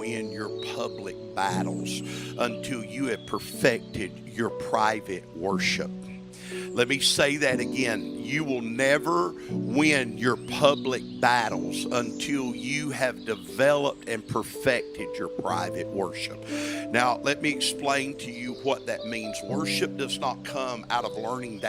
win your public battles until you have perfected your private worship. Let me say that again. You will never win your public battles until you have developed and perfected your private worship. Now, let me explain to you what that means. Worship does not come out of learning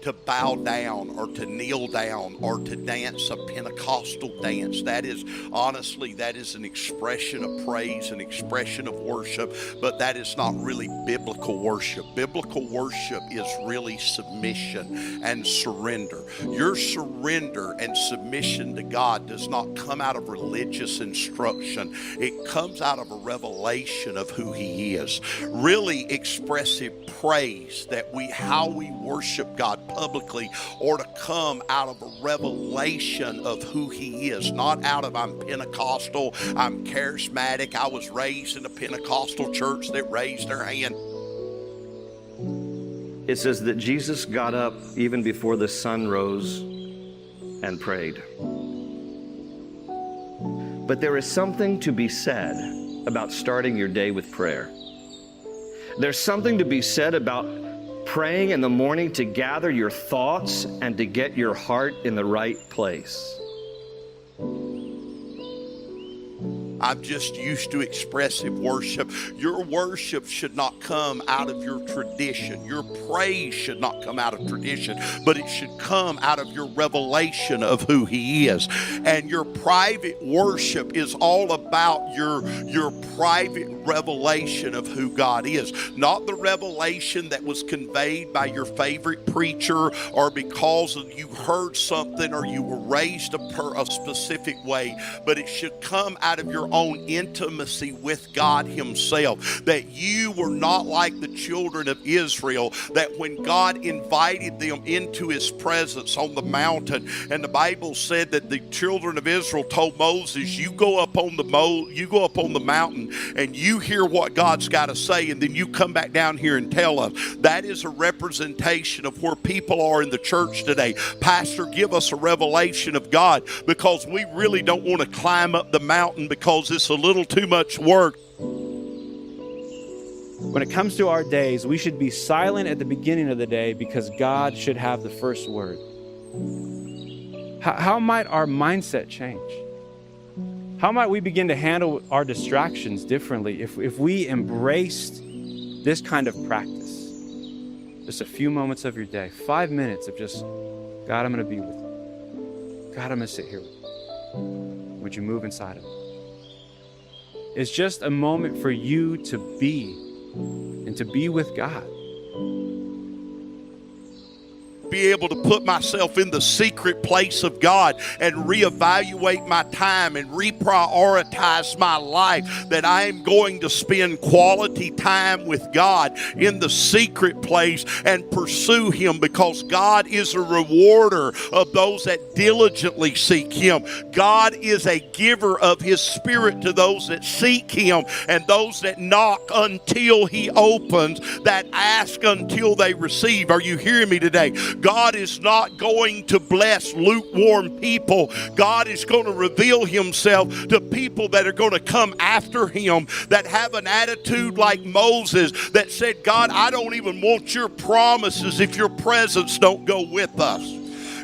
to bow down or to kneel down or to dance a Pentecostal dance. That is an expression of praise, an expression of worship, but that is not really biblical worship. Biblical worship is really submission and surrender. Your surrender and submission to God does not come out of religious instruction. It comes out of a revelation of who He is. Really expressive praise how we worship God publicly or to come out of a revelation of who He is, not out of I'm Pentecostal, I'm charismatic, I was raised in a Pentecostal church that raised their hand. It says that Jesus got up even before the sun rose and prayed. But there is something to be said about starting your day with prayer. There's something to be said about praying in the morning to gather your thoughts and to get your heart in the right place. I'm just used to expressive worship. Your worship should not come out of your tradition. Your praise should not come out of tradition, but it should come out of your revelation of who He is. And your private worship is all about your private revelation of who God is. Not the revelation that was conveyed by your favorite preacher or because you heard something or you were raised a specific way, but it should come out of your own intimacy with God Himself. That you were not like the children of Israel, that when God invited them into His presence on the mountain, and the Bible said that the children of Israel told Moses, you go up on the mountain and you hear what God's got to say, and then you come back down here and tell us. That is a representation of where people are in the church today. Pastor, give us a revelation of God, because we really don't want to climb up the mountain because it's a little too much work. When it comes to our days, we should be silent at the beginning of the day because God should have the first word. How might our mindset change? How might we begin to handle our distractions differently if we embraced this kind of practice? Just a few moments of your day, 5 minutes of just, God, I'm going to be with you. God, I'm going to sit here with you. Would you move inside of me? It's just a moment for you to be and to be with God. Be able to put myself in the secret place of God and reevaluate my time and reprioritize my life, that I am going to spend quality time with God in the secret place and pursue Him, because God is a rewarder of those that diligently seek Him. God is a giver of His Spirit to those that seek Him, and those that knock until He opens, that ask until they receive. Are you hearing me today? God is not going to bless lukewarm people. God is going to reveal Himself to people that are going to come after Him, that have an attitude like Moses, that said, God, I don't even want your promises if your presence don't go with us.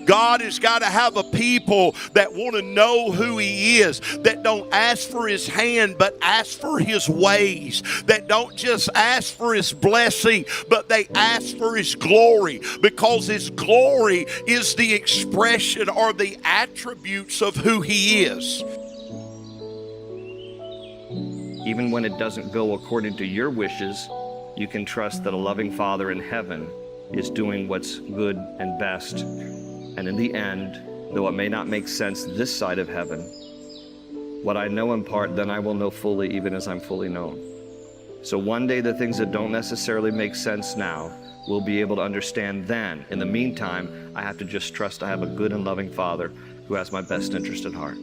God has got to have a people that want to know who He is, that don't ask for His hand, but ask for His ways, that don't just ask for His blessing, but they ask for His glory, because His glory is the expression or the attributes of who He is. Even when it doesn't go according to your wishes, you can trust that a loving Father in heaven is doing what's good and best. And in the end, though it may not make sense this side of heaven, what I know in part, then I will know fully, even as I'm fully known. So one day, the things that don't necessarily make sense now, we'll be able to understand then. In the meantime, I have to just trust I have a good and loving Father who has my best interest at heart.